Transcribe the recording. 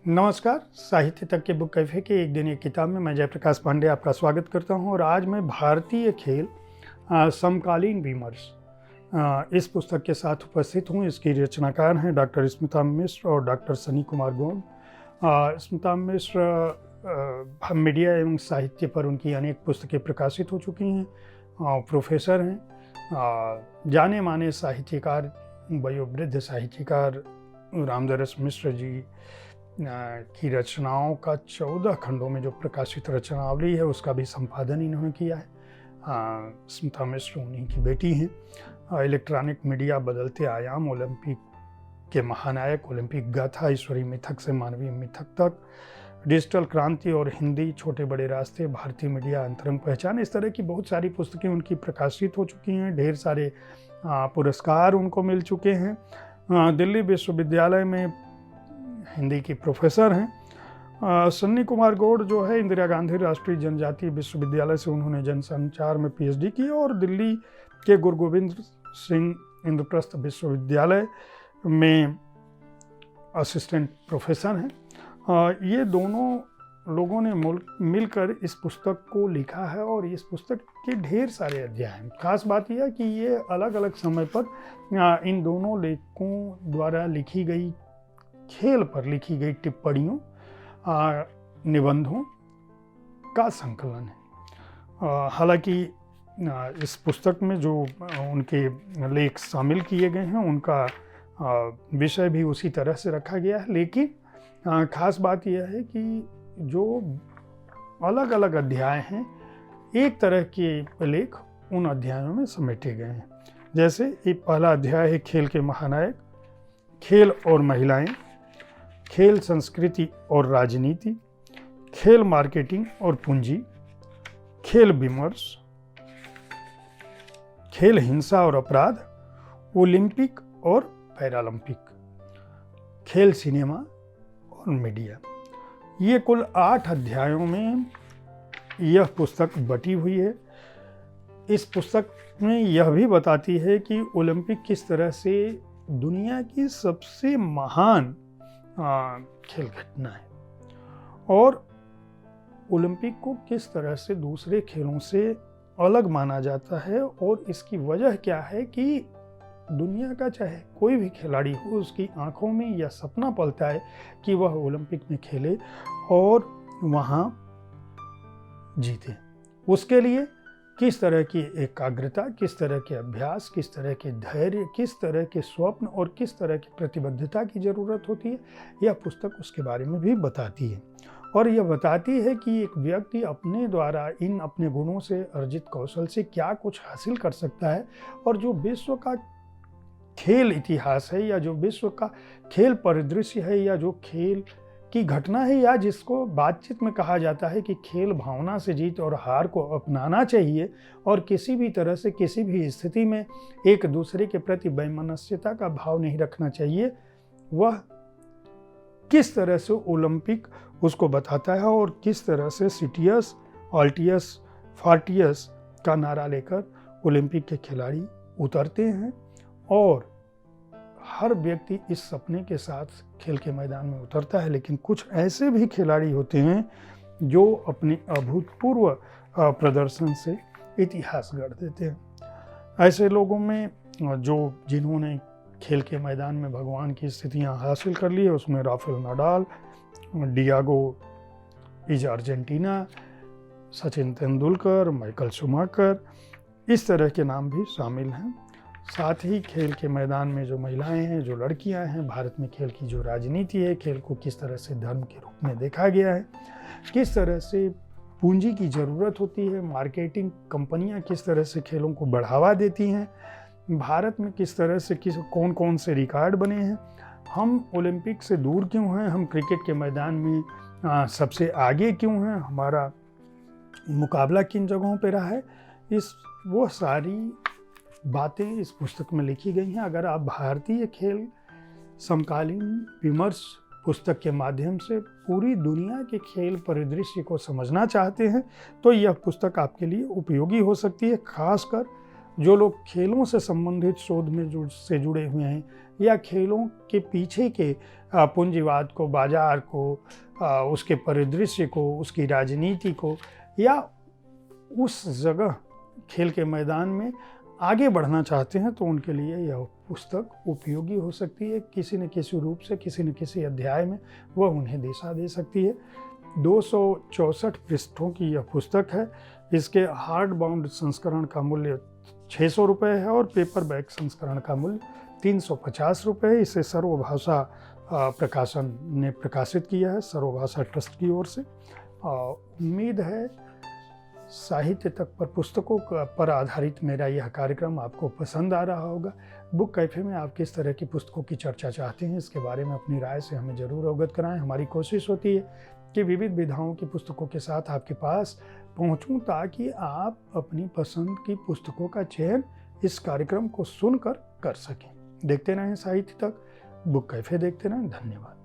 नमस्कार। साहित्य तक के बुक कैफे के एक दिन एक किताब में मैं जयप्रकाश पांडे आपका स्वागत करता हूं और आज मैं भारतीय खेल समकालीन विमर्श इस पुस्तक के साथ उपस्थित हूं। इसकी रचनाकार हैं डॉक्टर स्मिता मिश्र और डॉक्टर सनी कुमार गौड़। स्मिता मिश्र मीडिया एवं साहित्य पर उनकी अनेक पुस्तकें प्रकाशित हो चुकी हैं। प्रोफेसर हैं। जाने माने साहित्यकार वयोवृद्ध साहित्यकार रामदरस मिश्र जी की रचनाओं का 14 खंडों में जो प्रकाशित रचनावली है उसका भी संपादन इन्होंने किया है। स्मिता मिश्र उन्हीं की बेटी हैं। इलेक्ट्रॉनिक मीडिया, बदलते आयाम, ओलंपिक के महानायक, ओलंपिक गाथा, ईश्वरीय मिथक से मानवीय मिथक तक, डिजिटल क्रांति और हिंदी, छोटे बड़े रास्ते, भारतीय मीडिया, अंतरंग पहचान, इस तरह की बहुत सारी पुस्तकें उनकी प्रकाशित हो चुकी हैं। ढेर सारे पुरस्कार उनको मिल चुके हैं। दिल्ली विश्वविद्यालय में हिंदी की प्रोफेसर हैं। सन्नी कुमार गौड़ जो है इंदिरा गांधी राष्ट्रीय जनजातीय विश्वविद्यालय से उन्होंने जनसंचार में पीएचडी की और दिल्ली के गुरु गोविंद सिंह इंद्रप्रस्थ विश्वविद्यालय में असिस्टेंट प्रोफेसर हैं। ये दोनों लोगों ने मिलकर इस पुस्तक को लिखा है और इस पुस्तक के ढेर सारे अध्याय हैं। खास बात यह है कि ये अलग अलग समय पर इन दोनों लेखकों द्वारा लिखी गई खेल पर लिखी गई टिप्पणियों, निबंधों का संकलन है। हालांकि इस पुस्तक में जो उनके लेख शामिल किए गए हैं उनका विषय भी उसी तरह से रखा गया है, लेकिन खास बात यह है कि जो अलग अलग अध्याय हैं एक तरह के लेख उन अध्यायों में समेटे गए हैं। जैसे एक पहला अध्याय है खेल के महानायक, खेल और महिलाएं, खेल संस्कृति और राजनीति, खेल मार्केटिंग और पूंजी, खेल विमर्श, खेल हिंसा और अपराध, ओलंपिक और पैरालंपिक, खेल सिनेमा और मीडिया। ये कुल 8 अध्यायों में यह पुस्तक बटी हुई है। इस पुस्तक में यह भी बताती है कि ओलंपिक किस तरह से दुनिया की सबसे महान खेल घटना है और ओलंपिक को किस तरह से दूसरे खेलों से अलग माना जाता है और इसकी वजह क्या है कि दुनिया का चाहे कोई भी खिलाड़ी हो उसकी आंखों में यह सपना पलता है कि वह ओलंपिक में खेले और वहाँ जीते। उसके लिए किस तरह की एकाग्रता, किस तरह के अभ्यास, किस तरह के धैर्य, किस तरह के स्वप्न और किस तरह की प्रतिबद्धता की ज़रूरत होती है, यह पुस्तक उसके बारे में भी बताती है। और यह बताती है कि एक व्यक्ति अपने द्वारा इन अपने गुणों से अर्जित कौशल से क्या कुछ हासिल कर सकता है और जो विश्व का खेल इतिहास है या जो विश्व का खेल परिदृश्य है या जो खेल की घटना है या जिसको बातचीत में कहा जाता है कि खेल भावना से जीत और हार को अपनाना चाहिए और किसी भी तरह से किसी भी स्थिति में एक दूसरे के प्रति वैमनस्यता का भाव नहीं रखना चाहिए, वह किस तरह से ओलंपिक उसको बताता है और किस तरह से सिटियस, ऑल्टियस, फार्टियस का नारा लेकर ओलंपिक के खिलाड़ी उतरते हैं और हर व्यक्ति इस सपने के साथ खेल के मैदान में उतरता है। लेकिन कुछ ऐसे भी खिलाड़ी होते हैं जो अपने अभूतपूर्व प्रदर्शन से इतिहास गढ़ देते हैं। ऐसे लोगों में जिन्होंने खेल के मैदान में भगवान की स्थितियां हासिल कर ली है उसमें Rafael Nadal, Diego is Argentina, Sachin Tendulkar, Michael Schumacher, इस तरह के नाम भी शामिल हैं। साथ ही खेल के मैदान में जो महिलाएं हैं, जो लड़कियां हैं, भारत में खेल की जो राजनीति है, खेल को किस तरह से धर्म के रूप में देखा गया है, किस तरह से पूंजी की ज़रूरत होती है, मार्केटिंग कंपनियां किस तरह से खेलों को बढ़ावा देती हैं, भारत में किस तरह से कौन कौन से रिकॉर्ड बने हैं, हम ओलंपिक से दूर क्यों हैं, हम क्रिकेट के मैदान में सबसे आगे क्यों हैं, हमारा मुकाबला किन जगहों पर रहा है, वो सारी बातें इस पुस्तक में लिखी गई हैं। अगर आप भारतीय खेल समकालीन विमर्श पुस्तक के माध्यम से पूरी दुनिया के खेल परिदृश्य को समझना चाहते हैं तो यह पुस्तक आपके लिए उपयोगी हो सकती है। खासकर जो लोग खेलों से संबंधित शोध में से जुड़े हुए हैं या खेलों के पीछे के पूंजीवाद को, बाजार को, उसके परिदृश्य को, उसकी राजनीति को, या उस जगह खेल के मैदान में आगे बढ़ना चाहते हैं, तो उनके लिए यह पुस्तक उपयोगी हो सकती है। किसी न किसी रूप से, किसी न किसी अध्याय में वह उन्हें दिशा दे सकती है। 264 पृष्ठों की यह पुस्तक है। इसके हार्ड बाउंड संस्करण का मूल्य 600 रुपये है और पेपर बैक संस्करण का मूल्य 350 रुपये है। इसे सर्वभाषा प्रकाशन ने प्रकाशित किया है, सर्वभाषा ट्रस्ट की ओर से। उम्मीद है साहित्य तक पर पुस्तकों पर आधारित मेरा यह कार्यक्रम आपको पसंद आ रहा होगा। बुक कैफे में आप किस तरह की पुस्तकों की चर्चा चाहते हैं, इसके बारे में अपनी राय से हमें ज़रूर अवगत कराएं। हमारी कोशिश होती है कि विविध विधाओं की पुस्तकों के साथ आपके पास पहुंचूं, ताकि आप अपनी पसंद की पुस्तकों का चयन इस कार्यक्रम को सुनकर कर सकें। देखते रहें साहित्य तक, बुक कैफे देखते रहें। धन्यवाद।